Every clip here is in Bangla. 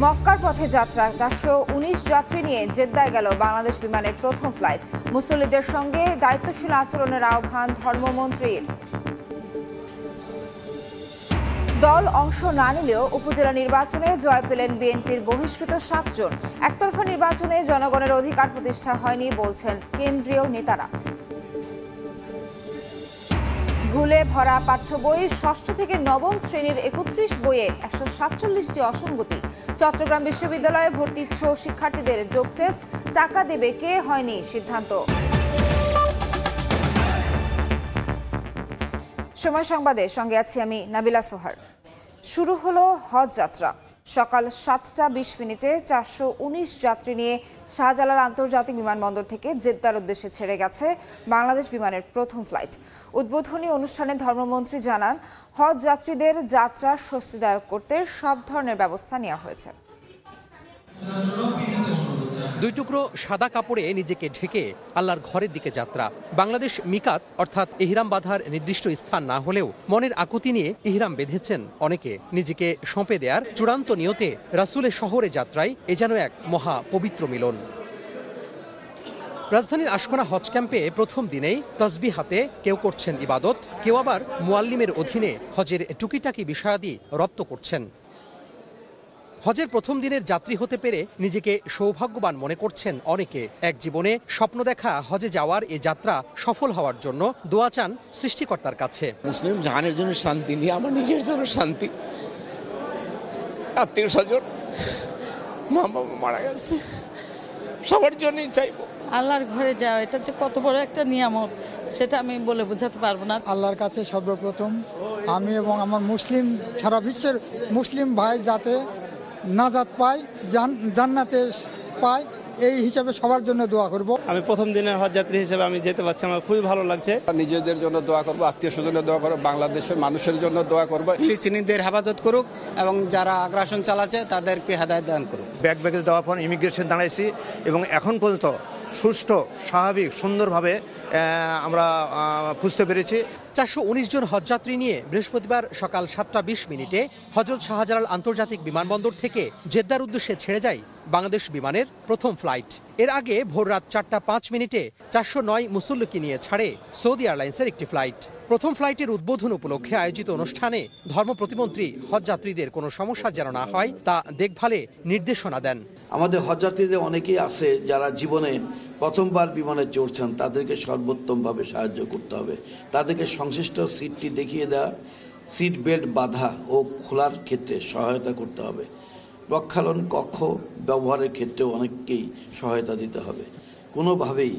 মক্কার পথে যাত্রা 419 যাত্রী নিয়ে জেদ্দায় গেল বাংলাদেশ বিমানের প্রথম ফ্লাইট। মুসল্লিদের সঙ্গে দায়িত্বশীল আচরণের আহ্বান ধর্মমন্ত্রীর। দল অংশ না নিলেও উপজেলা নির্বাচনে জয় পেলেন বিএনপির বহিষ্কৃত 7 জন। একতরফা নির্বাচনে জনগণের অধিকার প্রতিষ্ঠা হয়নি বলছেন কেন্দ্রীয় নেতারা। ভুলে ভরা পাঠ্য বই, ষষ্ঠ থেকে নবম শ্রেণীর 31 বইয়ে 147টি অসঙ্গতি। চট্টগ্রাম বিশ্ববিদ্যালয়ে ভর্তি শিক্ষার্থীদের ডোপ টেস্ট টাকা দেবে কে হয়নি সিদ্ধান্ত। সময় সংবাদের সঙ্গে আছি আমি নাবিলা সোহার। শুরু হলো হজ যাত্রা। সকাল 7টা 20 419 যাত্রী নিয়ে শাহজালাল আন্তর্জাতিক বিমানবন্দর থেকে জেদ্দার উদ্দেশ্যে ছেড়ে গেছে বাংলাদেশ বিমানের প্রথম ফ্লাইট। উদ্বোধনী অনুষ্ঠানে ধর্মমন্ত্রী জানান, হজ যাত্রীদের যাত্রা স্বস্তিদায়ক করতে সব ধরনের ব্যবস্থা নেওয়া হয়েছে। দুই টুকরো সাদা কাপড়ে নিজেকে ঢেকে আল্লাহর ঘরের দিকে যাত্রা। বাংলাদেশ মিকাত অর্থাৎ ইহরাম বাঁধার নির্দিষ্ট স্থান না হলেও মনের আকুতি নিয়ে ইহরাম বেঁধেছেন অনেকে। নিজেকে সঁপে দেওয়ার চূড়ান্ত নিয়তে রাসূলের শহরে যাত্রায় এ যেন এক মহা পবিত্র মিলন। রাজধানীর আশকোনা হজ ক্যাম্পে প্রথম দিনেই তাসবিহ হাতে কেউ করছেন ইবাদত, কেউ আবার মুয়াল্লিমের অধীনে হজের টুকিটাকি বিষয়াদি রপ্ত করছেন। হজের প্রথম দিনের যাত্রী হতে পেরে নিজেকে সৌভাগ্যবান মনে করছেন অনেকে। এক জীবনে স্বপ্ন দেখা হজে যাওয়ার এ যাত্রা সফল হওয়ার জন্য দোয়া চান সৃষ্টিকর্তার কাছে। মুসলিম জাহানের জন্য শান্তি নিয়ে আমার নিজের জন্য শান্তি, আত্মীয় স্বজন, মা বাবা মারা গেছে, সবার জন্যই চাইবো। আল্লাহর ঘরে যাওয়া এটা যে কত বড় একটা নিয়ামত সেটা আমি বলে বোঝাতে পারবো না। আল্লাহর কাছে সর্বপ্রথম আমি এবং আমার মুসলিম সারা বিশ্বের মুসলিম ভাই যাতে নাজাত পায়, জান্নাতে পায়, এই হিসাবে সবার জন্য দোয়া করব। আমি প্রথম দিনের হজযাত্রী হিসেবে আমি যেতে পারছি, আমার খুবই ভালো লাগছে। নিজেদের জন্য দোয়া করব, আত্মীয় স্বজনের দোয়া করব, বাংলাদেশের মানুষের জন্য দোয়া করব। ফিলিস্তিনিদের হেফাজত করুক এবং যারা আগ্রাসন চালাচ্ছে তাদেরকে হেদায়েত দান করুক। ব্যাগেজ দেওয়ার পর ইমিগ্রেশন দাঁড়াইছি এবং এখন পর্যন্ত সুষ্ঠু, স্বাভাবিক, সুন্দরভাবে আমরা বুঝতে পেরেছি। 419 জন হজযাত্রী নিয়ে বৃহস্পতিবার সকাল 7টা 20 হযরত শাহজালাল আন্তর্জাতিক বিমানবন্দর থেকে জেদ্দার উদ্দেশ্যে ছেড়ে যায় বাংলাদেশ বিমানের প্রথম ফ্লাইট। এর আগে ভোর রাত 4টা 5 409 মুসল্লিকে নিয়ে ছাড়ে সৌদি এয়ারলাইন্সের একটি ফ্লাইট। প্রথম ফ্লাইটের উদ্বোধন উপলক্ষে আয়োজিত অনুষ্ঠানে ধর্ম প্রতিমন্ত্রী হজযাত্রীদের কোনো সমস্যা যেন না হয় তা দেখভালে নির্দেশনা দেন। আমাদের হজযাত্রীদের অনেকেই আছে যারা জীবনে প্রথমবার বিমানে চড়ছেন, তাদেরকে সর্বোত্তমভাবে সাহায্য করতে হবে। তাদেরকে সংশ্লিষ্ট সিটটি দেখিয়ে দেওয়া, সিট বেল্ট বাঁধা ও খোলার ক্ষেত্রে সহায়তা করতে হবে। প্রক্ষালন কক্ষ ব্যবহারের ক্ষেত্রেও অনেককেই সহায়তা দিতে হবে। কোনোভাবেই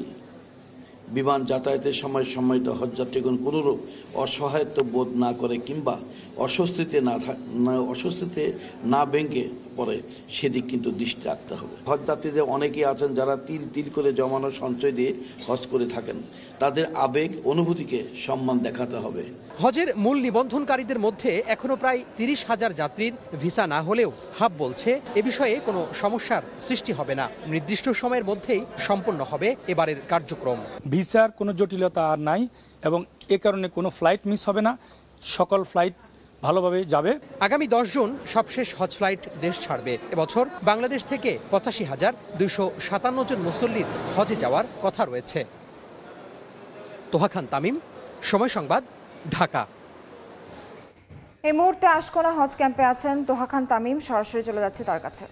বিমান যাতায়াতের সময় সম্মানিত হজযাত্রীগণ কোনোরূপ অসহায়ত্ব বোধ না করে কিংবা অস্বস্তিতে না ভেঙে পড়ে সেদিক কিন্তু দৃষ্টি রাখতে হবে। হজযাত্রীদের অনেকেই আছেন যারা তিল তিল করে জমানো সঞ্চয় দিয়ে হজ করে থাকেন, তাদের আবেগ অনুভূতিকে সম্মান দেখাতে হবে। হজের মূল নিবন্ধনকারীদের মধ্যে এখনো প্রায় 30,000 যাত্রীর ভিসা না হলেও হাব বলছে এ বিষয়ে কোনো সমস্যার সৃষ্টি হবে না। নির্দিষ্ট সময়ের মধ্যেই সম্পন্ন হবে এবারের কার্যক্রম। ভিসার কোনো জটিলতা আর নাই এবং এ কারণে কোনো ফ্লাইট মিস হবে না, সকল ফ্লাইট ভালোভাবে যাবে। আগামী 10 জুন সবশেষ হজ ফ্লাইট দেশ ছাড়বে। এবছর বাংলাদেশ থেকে 85,257 জন মুসল্লির হজে যাওয়ার কথা রয়েছে। তোহা খান তামিম, সময় সংবাদ, ঢাকা। এই মুহূর্তে আশকোনা হজ ক্যাম্পে আছেন তোহা খান তামিম, সরাসরি চলে যাচ্ছে তার কাছে।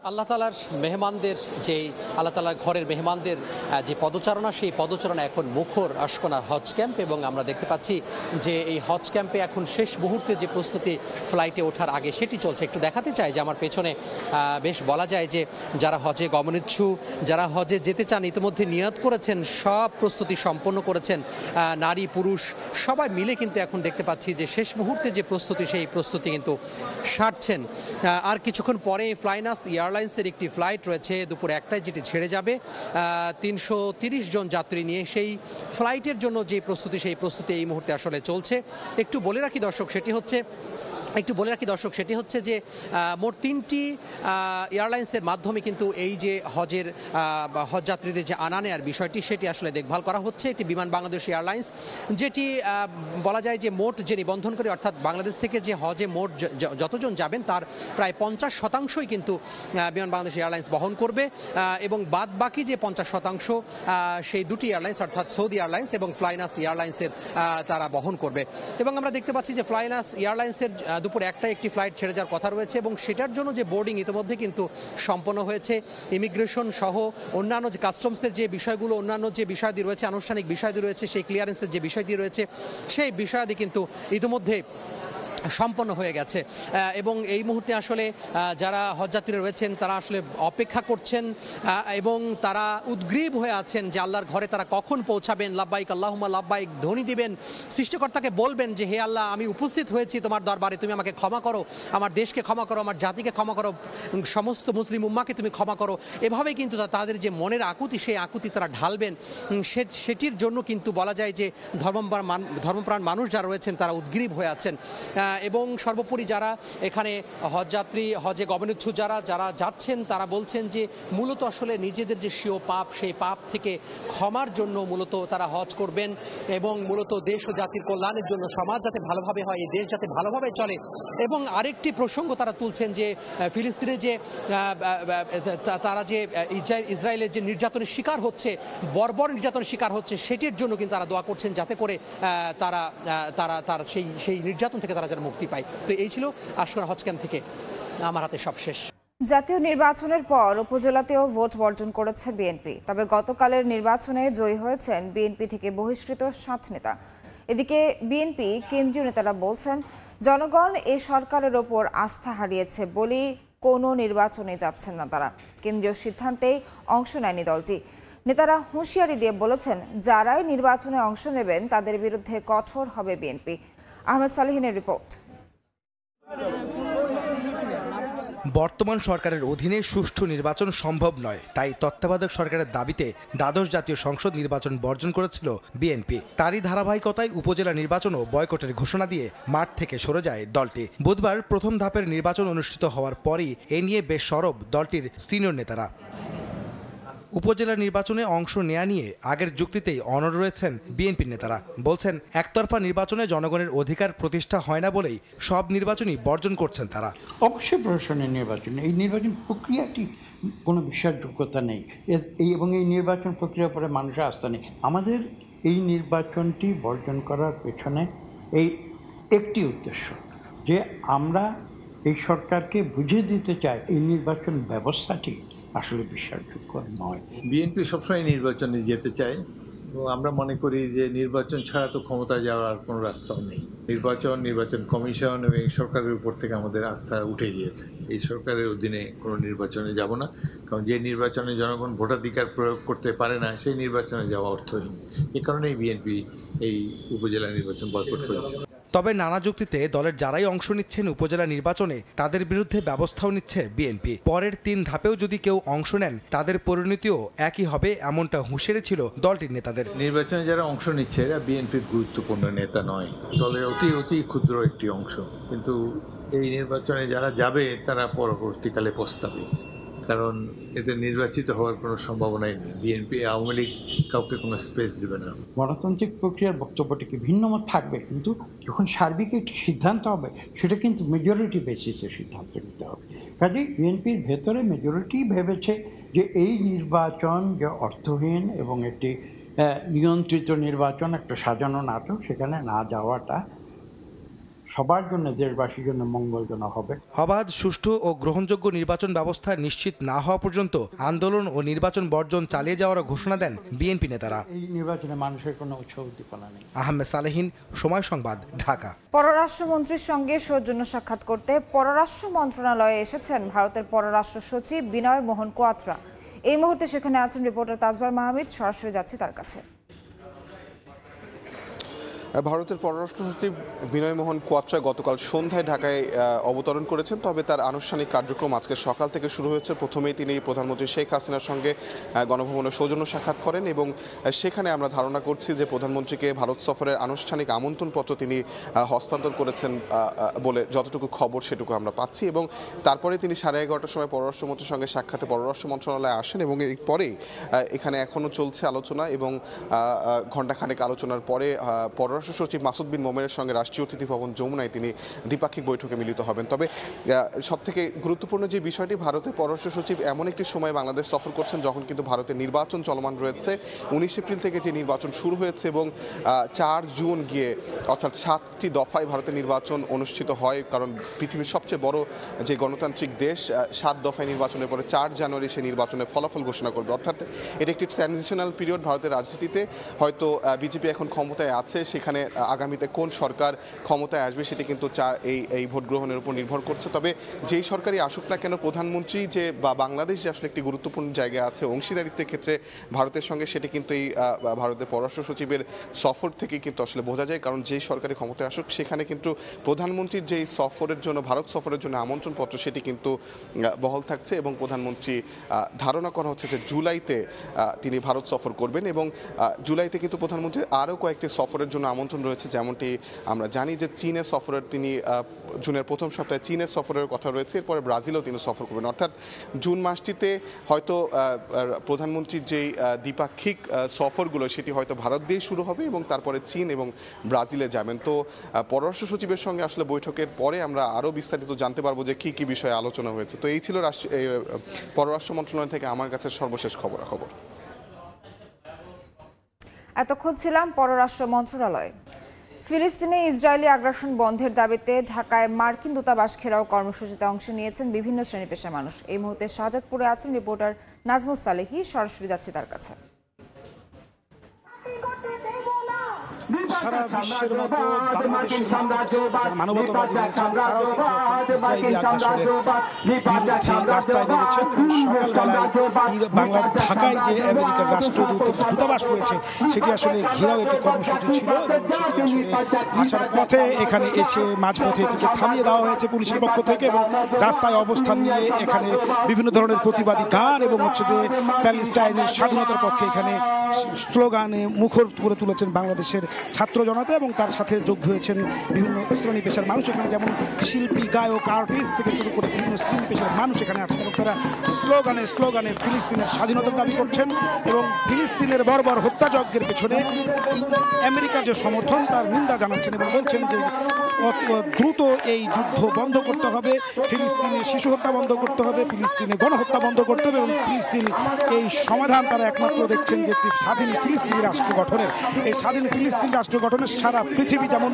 আল্লাহ তালার মেহমানদের আল্লাহ তালার ঘরের মেহমানদের যে পদচারণা, সেই পদচারণা এখন মুখর আশকোনার হজ ক্যাম্প। এবং আমরা দেখতে পাচ্ছি যে এই হজ ক্যাম্পে এখন শেষ মুহূর্তে যে প্রস্তুতি ফ্লাইটে ওঠার আগে সেটি চলছে। একটু দেখাতে চাই যে আমার পেছনে বেশ বলা যায় যে যারা হজে গমনেচ্ছু, যারা হজে যেতে চান, ইতিমধ্যে নিয়ত করেছেন, সব প্রস্তুতি সম্পন্ন করেছেন, নারী পুরুষ সবাই মিলে কিন্তু এখন দেখতে পাচ্ছি যে শেষ মুহূর্তে যে প্রস্তুতি, সেই প্রস্তুতি কিন্তু সারছেন। আর কিছুক্ষণ পরে ফ্লাইনাস এয়ারলাইন্সের একটি ফ্লাইট রয়েছে দুপুর 1টায়, যেটি ছেড়ে যাবে 330 জন যাত্রী নিয়ে। সেই ফ্লাইটের জন্য যে প্রস্তুতি, সেই প্রস্তুতি এই মুহূর্তে আসলে চলছে। একটু বলে রাখি দর্শক, সেটি হচ্ছে একটু বলে রাখি দর্শক, সেটি হচ্ছে যে মোট 3টি এয়ারলাইন্সের মাধ্যমে কিন্তু এই যে হজ যাত্রীদের যে আনা নেওয়ার বিষয়টি সেটি আসলে দেখভাল করা হচ্ছে। একটি বিমান বাংলাদেশ এয়ারলাইন্স, যেটি বলা যায় যে মোট যে নিবন্ধনকারী অর্থাৎ বাংলাদেশ থেকে যে হজে মোট যতজন যাবেন তার প্রায় 50% কিন্তু বিমান বাংলাদেশ এয়ারলাইন্স বহন করবে, এবং বাদ বাকি যে 50% সেই দুটি এয়ারলাইন্স অর্থাৎ সৌদি এয়ারলাইন্স এবং ফ্লাইনাস এয়ারলাইন্সের তারা বহন করবে। এবং আমরা দেখতে পাচ্ছি যে ফ্লাইনাস এয়ারলাইন্সের দুপুর একটি ফ্লাইট ছেড়ে যাওয়ার কথা রয়েছে, এবং সেটার জন্য যে বোর্ডিং ইতিমধ্যে কিন্তু সম্পন্ন হয়েছে। ইমিগ্রেশন সহ অন্যান্য যে কাস্টমসের যে বিষয়গুলো, অন্যান্য যে বিষয়াদি রয়েছে, আনুষ্ঠানিক বিষয়াদি রয়েছে, সেই ক্লিয়ারেন্সের যে বিষয়টি রয়েছে সেই বিষয়াদি কিন্তু ইতিমধ্যে সম্পন্ন হয়ে গেছে। এবং এই মুহূর্তে আসলে যারা হজযাত্রী রয়েছেন তারা আসলে অপেক্ষা করছেন এবং তারা উদ্গ্রীব হয়ে আছেন যে আল্লাহর ঘরে তারা কখন পৌঁছাবেন। লাব্বাইক আল্লাহুম্মা লাব্বাইক ধ্বনি দিবেন, সৃষ্টিকর্তাকে বলবেন যে হে আল্লাহ, আমি উপস্থিত হয়েছি তোমার দরবারে, তুমি আমাকে ক্ষমা করো, আমার দেশকে ক্ষমা করো, আমার জাতিকে ক্ষমা করো, সমস্ত মুসলিম উম্মাকে তুমি ক্ষমা করো। এভাবেই কিন্তু তাদের যে মনের আকুতি, সেই আকুতি তারা ঢালবেন। সেটির জন্য কিন্তু বলা যায় যে ধর্মপ্রাণ মানুষ যারা রয়েছেন তারা উদ্গ্রীব হয়ে আছেন। এবং সর্বোপরি যারা এখানে হজযাত্রী, হজে গমনোচ্ছুক যারা যাচ্ছেন তারা বলছেন যে মূলত আসলে নিজেদের যে স্বীয় পাপ, সেই পাপ থেকে ক্ষমার জন্য মূলত তারা হজ করবেন, এবং মূলত দেশ ও জাতির কল্যাণের জন্য, সমাজ যাতে ভালোভাবে হয়, এই দেশ যাতে ভালোভাবে চলে। এবং আরেকটি প্রসঙ্গ তারা তুলছেন যে ফিলিস্তিনে যে তারা যে ইসরায়েলের যে নির্যাতনের শিকার হচ্ছে, বর্বর নির্যাতনের শিকার হচ্ছে, সেটির জন্য কিন্তু তারা দোয়া করছেন যাতে করে তারা সেই নির্যাতন থেকে তারা যেন মুক্তি পায়। তো এই ছিল আশকোনা হজ ক্যাম্প থেকে আমার হাতে সব শেষ। জাতীয় নির্বাচনের পর উপজেলাতেও ভোট বর্জন করেছে বিএনপি। তবে গতকালের নির্বাচনে জয়ী হয়েছেন বিএনপি থেকে বহিষ্কৃত 7 নেতা। এদিকে বিএনপি কেন্দ্রীয় নেতারা বলছেন জনগণ এই সরকারের ওপর আস্থা হারিয়েছে বলেই কোনো নির্বাচনে যাচ্ছেন না তারা। কেন্দ্রীয় সিদ্ধান্তেই অংশ নেয়নি দলটি। নেতারা হুঁশিয়ারি দিয়ে বলেছেন যারাই নির্বাচনে অংশ নেবেন তাদের বিরুদ্ধে কঠোর হবে বিএনপি। আহমেদ সালেহিনের রিপোর্ট। বর্তমান সরকারের অধীনে সুষ্ঠু নির্বাচন সম্ভব নয়, তাই তত্ত্বাবধায়ক সরকারের দাবিতে দ্বাদশ জাতীয় সংসদ নির্বাচন বর্জন করেছিল বিএনপি। তারই ধারাবাহিকতায় উপজেলা নির্বাচনও বয়কটের ঘোষণা দিয়ে মাঠ থেকে সরে যায় দলটি। বুধবার প্রথম ধাপের নির্বাচন অনুষ্ঠিত হওয়ার পরই এ নিয়ে বেশ সরব দলটির সিনিয়র নেতারা। উপজেলা নির্বাচনে অংশ নেয়া নিয়ে আগের যুক্তিতেই অনড় রয়েছেন বিএনপির নেতারা। বলছেন একতরফা নির্বাচনে জনগণের অধিকার প্রতিষ্ঠা হয় না বলেই সব নির্বাচনই বর্জন করছেন তারা। অবশ্যই প্রশাসনের নির্বাচন, এই নির্বাচন প্রক্রিয়াটি কোনো বিশ্বাসযোগ্যতা নেই, এবং এই নির্বাচন প্রক্রিয়ার উপরে মানুষের আস্থা নেই। আমাদের এই নির্বাচনটি বর্জন করার পেছনে এই একটি উদ্দেশ্য, যে আমরা এই সরকারকে বুঝিয়ে দিতে চাই এই নির্বাচন ব্যবস্থাটি আসলে বিশ্বাসযোগ্য নয়। বিএনপি সবসময় নির্বাচনে যেতে চায়, এবং আমরা মনে করি যে নির্বাচন ছাড়া তো ক্ষমতায় যাওয়ার আর কোনো রাস্তাও নেই। নির্বাচন কমিশন এবং এই সরকারের উপর থেকে আমাদের আস্থা উঠে গিয়েছে। এই সরকারের অধীনে কোনো নির্বাচনে যাব না, কারণ যে নির্বাচনে জনগণ ভোটাধিকার প্রয়োগ করতে পারে না সেই নির্বাচনে যাওয়া অর্থহীন। এই কারণেই বিএনপি এই উপজেলা নির্বাচন বয়কট করেছে। তবে নানা যুক্তিতে দলের যারাই অংশ নিচ্ছেন উপজেলা নির্বাচনে তাদের বিরুদ্ধে ব্যবস্থাও নিচ্ছে বিএনপি। পরের 3 ধাপেও যদি কেউ অংশ নেন তাদের পরিণতিও একই হবে, এমনটা হুঁশিয়ারি ছিল দলটির নেতাদের। নির্বাচনে যারা অংশ নিচ্ছে এরা বিএনপির গুরুত্বপূর্ণ নেতা নয়, দলের অতি ক্ষুদ্র একটি অংশ। কিন্তু এই নির্বাচনে যারা যাবে তারা পরবর্তীকালে পস্তাবে, কারণ এদের নির্বাচিত হওয়ার কোনো সম্ভাবনাই নেই। বিএনপি, আওয়ামী লীগ কাউকে কোনো স্পেস দেবে না। গণতান্ত্রিক প্রক্রিয়ার বক্তব্যটিকে ভিন্নমত থাকবে, কিন্তু যখন সার্বিক একটি সিদ্ধান্ত হবে সেটা কিন্তু মেজরিটি বেসিসে সিদ্ধান্ত নিতে হবে। কাজেই বিএনপির ভেতরে মেজরিটি ভেবেছে যে এই নির্বাচন যে অর্থহীন এবং একটি নিয়ন্ত্রিত নির্বাচন, একটা সাজানো নাটক, সেখানে না যাওয়াটা সবার জন্য, দেশবাসীর জন্য মঙ্গলজনক হবে। অবাধ, সুষ্ঠু ও গ্রহণযোগ্য নির্বাচন ব্যবস্থা নিশ্চিত না হওয়া পর্যন্ত আন্দোলন ও নির্বাচন বর্জন চালিয়ে যাওয়ার ঘোষণা দেন বিএনপি নেতারা। এই নির্বাচনে মানুষের কোনো উৎসাহ উদ্দীপনা নেই। আহমেদ সালেহিন, সময় সংবাদ, ঢাকা। পররাষ্ট্রমন্ত্রীর সঙ্গে সৌজন্য সাক্ষাৎ করতে পররাষ্ট্র মন্ত্রণালয়ে এসেছেন ভারতের পররাষ্ট্র সচিব বিনয় মোহন কোয়াত্রা। এই মুহূর্তে সেখানে আছেন রিপোর্টার তাজবার মাহমিদ, সরাসরি যাচ্ছি তার কাছে। ভারতের পররাষ্ট্র সচিব বিনয় মোহন কোয়াত্রা গতকাল সন্ধ্যায় ঢাকায় অবতরণ করেছেন, তবে তার আনুষ্ঠানিক কার্যক্রম আজকে সকাল থেকে শুরু হয়েছে। প্রথমেই তিনি প্রধানমন্ত্রী শেখ হাসিনার সঙ্গে গণভবনে সৌজন্য সাক্ষাৎ করেন এবং সেখানে আমরা ধারণা করছি যে প্রধানমন্ত্রীকে ভারত সফরের আনুষ্ঠানিক আমন্ত্রণপত্র তিনি হস্তান্তর করেছেন বলে যতটুকু খবর সেটুকু আমরা পাচ্ছি। এবং তারপরে তিনি 11:30টার সময় পররাষ্ট্রমন্ত্রীর সঙ্গে সাক্ষাতে পররাষ্ট্র মন্ত্রণালয়ে আসেন এবং এরপরেই এখানে এখনও চলছে আলোচনা এবং ঘণ্টাখানেক আলোচনার পরে পররাষ্ট্র সচিব মাসুদ বিন মোমেনের সঙ্গে রাষ্ট্রীয় অতিথি ভবন যমুনায় তিনি দ্বিপাক্ষিক বৈঠকে মিলিত হবেন। তবে সবথেকে গুরুত্বপূর্ণ যে বিষয়টি, ভারতের পররাষ্ট্র সচিব এমন একটি সময় বাংলাদেশ সফর করছেন যখন কিন্তু ভারতের নির্বাচন চলমান রয়েছে। 19 এপ্রিল থেকে যে নির্বাচন শুরু হয়েছে এবং 4 জুন গিয়ে অর্থাৎ 7টি দফায় ভারতের নির্বাচন অনুষ্ঠিত হয়, কারণ পৃথিবীর সবচেয়ে বড় যে গণতান্ত্রিক দেশ 7 দফায় নির্বাচনের পরে 4 জানুয়ারি সে নির্বাচনের ফলাফল ঘোষণা করবে। অর্থাৎ এটা একটি ট্রানজিশনাল পিরিয়ড ভারতের রাজনীতিতে। হয়তো বিজেপি এখন ক্ষমতায় আছে, সেখানে আগামীতে কোন সরকার ক্ষমতায় আসবে সেটি কিন্তু এই ভোট গ্রহণের উপর নির্ভর করছে। তবে যেই সরকারই আসুক না কেন, প্রধানমন্ত্রী যে বা বাংলাদেশ যে আসলে একটি গুরুত্বপূর্ণ জায়গায় আছে অংশীদারিত্বের ক্ষেত্রে ভারতের সঙ্গে, সেটি কিন্তু এই ভারতের পররাষ্ট্র সচিবের সফর থেকেই কিন্তু আসলে বোঝা যায়। কারণ যেই সরকারি ক্ষমতায় আসুক সেখানে কিন্তু প্রধানমন্ত্রীর যেই সফরের জন্য ভারত সফরের জন্য আমন্ত্রণপত্র সেটি কিন্তু বহাল থাকছে এবং প্রধানমন্ত্রী ধারণা করা হচ্ছে যে জুলাইতে তিনি ভারত সফর করবেন এবং জুলাইতে কিন্তু প্রধানমন্ত্রীর আরও কয়েকটি সফরের জন্য আমন্ত্রণ রয়েছে। যেমনটি আমরা জানি যে চীনের সফরের তিনি জুনের প্রথম সপ্তাহে চীনের সফরের কথা রয়েছে, এরপরে ব্রাজিলেও তিনি সফর করবেন। অর্থাৎ জুন মাসটিতে হয়তো প্রধানমন্ত্রীর যেই দ্বিপাক্ষিক সফরগুলো সেটি হয়তো ভারত দিয়ে শুরু হবে এবং তারপরে চীন এবং ব্রাজিলে যাবেন। তো পররাষ্ট্র সচিবের সঙ্গে আসলে বৈঠকের পরে আমরা আরও বিস্তারিত জানতে পারবো যে কী কী বিষয়ে আলোচনা হয়েছে। তো এই ছিল পররাষ্ট্র মন্ত্রণালয় থেকে আমার কাছে সর্বশেষ খবরাখবর। এতক্ষণ ছিলাম পররাষ্ট্র মন্ত্রণালয়। ফিলিস্তিনে ইসরায়েলি আগ্রাসন বন্ধের দাবিতে ঢাকায় মার্কিন দূতাবাস ঘেরাও কর্মসূচিতে অংশ নিয়েছেন বিভিন্ন শ্রেণী পেশার মানুষ। এই মুহূর্তে শাহজাদপুরে আছেন রিপোর্টার নাজমুস সালেহি, সরাসরি যাচ্ছি তার কাছে। সারা বিশ্বের মতো বাংলাদেশের মানবতাবাদী রয়েছেন, তারাও কিন্তু ইসরায়েলি আগ্রাসনের বিরুদ্ধে রাস্তায় নেমেছেন এবং সকালবেলায় ঢাকায় যে আমেরিকার রাষ্ট্রদূতের দূতাবাস রয়েছে সেটি আসলে ঘেরাও একটি কর্মসূচি ছিল এবং সেটি আসলে আসার পথে এখানে এসে মাঝপথে এটিকে থামিয়ে দেওয়া হয়েছে পুলিশের পক্ষ থেকে এবং রাস্তায় অবস্থান নিয়ে এখানে বিভিন্ন ধরনের প্রতিবাদী গান এবং হচ্ছে যে প্যালেস্টাইনের স্বাধীনতার পক্ষে এখানে স্লোগানে মুখর করে তুলেছেন বাংলাদেশের ছাত্র জনতা এবং তার সাথে যোগ হয়েছেন বিভিন্ন শ্রেণী পেশার মানুষ। এখানে যেমন শিল্পী, গায়ক, আর্টিস্ট থেকে শুরু করে বিভিন্ন শ্রেণী পেশার মানুষ এখানে আছেন এবং তারা স্লোগানে ফিলিস্তিনের স্বাধীনতার দাবি করছেন এবং ফিলিস্তিনের বর্বর হত্যাযজ্ঞের পেছনে আমেরিকার যে সমর্থন তার নিন্দা জানাচ্ছেন এবং বলছেন যে দ্রুত এই যুদ্ধ বন্ধ করতে হবে, ফিলিস্তিনে শিশু হত্যা বন্ধ করতে হবে, ফিলিস্তিনে গণহত্যা বন্ধ করতে হবে এবং ফিলিস্তিন এই সমাধান তারা একমাত্র দেখছেন যে একটি স্বাধীন ফিলিস্তিনি রাষ্ট্র গঠনের। এই স্বাধীন ফিলিস্তিন রাষ্ট্র গঠনের সারা পৃথিবী যেমন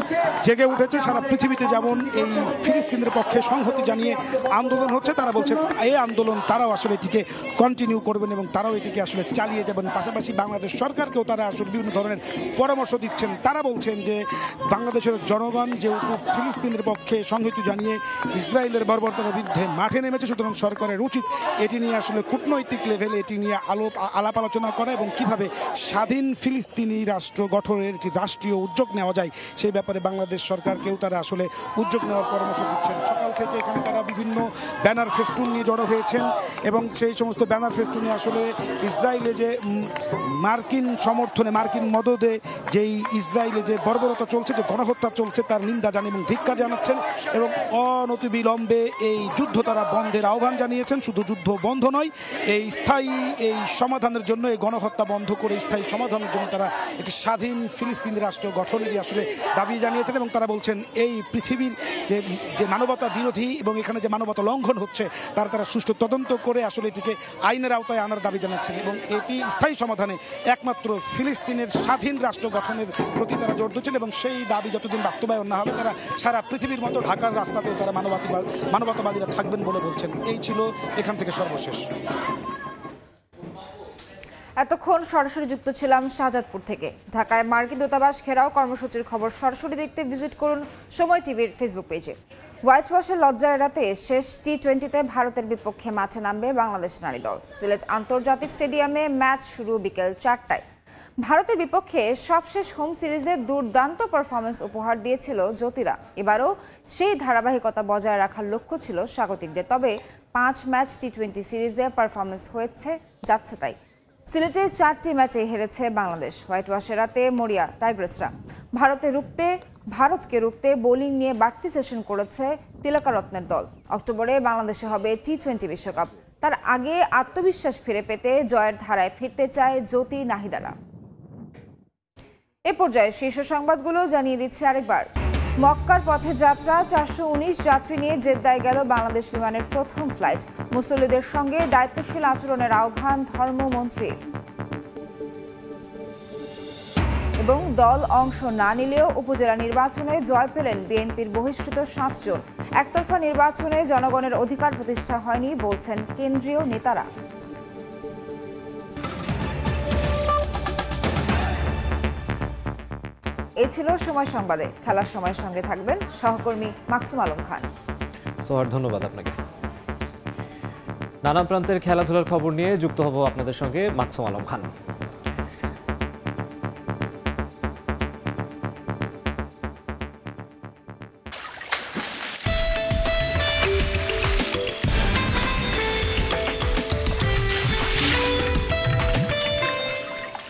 জেগে উঠেছে, সারা পৃথিবীতে যেমন এই ফিলিস্তিনের পক্ষে সংহতি জানিয়ে আন্দোলন হচ্ছে, তারা বলছে এই আন্দোলন তারাও আসলে এটিকে কন্টিনিউ করবেন এবং তারাও এটিকে আসলে চালিয়ে যাবেন। পাশাপাশি বাংলাদেশ সরকারকেও তারা আসলে বিভিন্ন ধরনের পরামর্শ দিচ্ছেন। তারা বলছেন যে বাংলাদেশের জনগণ যেহেতু ফিলিস্তিনের পক্ষে সংহতি জানিয়ে ইসরায়েলের বর্বরতার বিরুদ্ধে মাঠে নেমেছে, সুতরাং সরকারের উচিত এটি নিয়ে আসলে কূটনৈতিক লেভেলে এটি নিয়ে আলাপ আলোচনা করা এবং কিভাবে স্বাধীন ফিলিস্তিনি রাষ্ট্র গঠনের একটি রাষ্ট্রীয় উদ্যোগ নেওয়া যায় সেই ব্যাপারে বাংলাদেশ সরকারকেও তারা আসলে উদ্যোগ নেওয়ার পরামর্শ দিচ্ছেন। সকাল থেকে এখানে তারা বিভিন্ন ব্যানার ফেস্টুন নিয়ে জড়ো হয়েছেন এবং সেই সমস্ত ব্যানার ফেস্টুনে আসলে ইসরায়েলে যে মার্কিন সমর্থনে, মার্কিন মদদে যেই ইসরায়েলে যে বর্বরতা চলছে, যে গণহত্যা চলছে তার নিন্দা জানান এবং ধিক্কার জানাচ্ছেন এবং অনতিবিলম্বে এই যুদ্ধ তারা বন্ধের আহ্বান জানিয়েছেন। শুধু যুদ্ধ বন্ধ নয়, এই স্থায়ী এই সমাধানের জন্য, এই গণহত্যা বন্ধ করে স্থায়ী সমাধানের জন্য তারা একটি স্বাধীন ফিলিস্তিনি রাষ্ট্র গঠনেরই আসলে দাবি জানিয়েছেন এবং তারা বলছেন এই পৃথিবীর যে মানবতা বিরোধী এবং এখানে যে মানবতা লঙ্ঘন হচ্ছে তারা সুষ্ঠু তদন্ত করে আসলে এটিকে আইনের আওতায় আনার দাবি জানাচ্ছেন এবং এটি স্থায়ী সমাধানে একমাত্র ফিলিস্তিনের স্বাধীন রাষ্ট্র গঠনের প্রতি তারা জোর দিচ্ছেন এবং সেই দাবি যতদিন বাস্তবায়ন না হবে তারা সারা পৃথিবীর মতো ঢাকার রাস্তাতেও তারা মানবতাবাদীরা থাকবেন বলে বলছেন। এই ছিল এখান থেকে সর্বশেষ। এতক্ষণ সরাসরি যুক্ত ছিলাম শাহজাদপুর থেকে। ঢাকায় মার্কিন দূতাবাস ঘেরাও কর্মসূচির খবর সরাসরি দেখতে ভিজিট করুন সময় টিভির ফেসবুক পেজে। হোয়াইট ওয়াশের লজ্জা এড়াতে শেষ টি-20তে ভারতের বিপক্ষে মাঠে নামবে বাংলাদেশ নারী দল। সিলেট আন্তর্জাতিক স্টেডিয়ামে ম্যাচ শুরু বিকেল 4টায়। ভারতের বিপক্ষে সবশেষ হোম সিরিজে দুর্দান্ত পারফরমেন্স উপহার দিয়েছিল জ্যোতিরা। এবারও সেই ধারাবাহিকতা বজায় রাখার লক্ষ্য ছিল স্বাগতিকদের। তবে 5 ম্যাচ টি20 সিরিজে পারফরমেন্স যাচ্ছে তাই। সিলেটে 4টি ম্যাচে হেরেছে বাংলাদেশ। হোয়াইট ওয়াশের রাতে মরিয়া টাইগ্রেসরা। ভারতকে রুখতে বোলিং নিয়ে বাড়তি সেশন করেছে তিলকারত্নের দল। অক্টোবরে বাংলাদেশে হবে টি20 বিশ্বকাপ। তার আগে আত্মবিশ্বাস ফিরে পেতে জয়ের ধারায় ফিরতে চায় জ্যোতি নাহিদারা। এ পর্যায়ে শীর্ষ সংবাদগুলো জানিয়ে দিচ্ছে আরেকবার। মক্কার পথে যাত্রা, 419 যাত্রী নিয়ে জেদ্দায় গেল বাংলাদেশ বিমানের প্রথম ফ্লাইট। মুসল্লিদের সঙ্গে দায়িত্বশীল আচরণের আহ্বান ধর্মমন্ত্রীর। এবং দল অংশ না নিলেও উপজেলা নির্বাচনে জয় পেলেন বিএনপির বহিষ্কৃত 7 জন। একতরফা নির্বাচনে জনগণের অধিকার প্রতিষ্ঠা হয়নি বলছেন কেন্দ্রীয় নেতারা। এই ছিল সময় সংবাদে। খেলার সময়ের সঙ্গে থাকবেন সহকর্মী মাকসুম আলম খান। সোহার, ধন্যবাদ আপনাকে। নানা প্রান্তের খেলাধুলার খবর নিয়ে যুক্ত হব আপনাদের সঙ্গে মাকসুম আলম খান।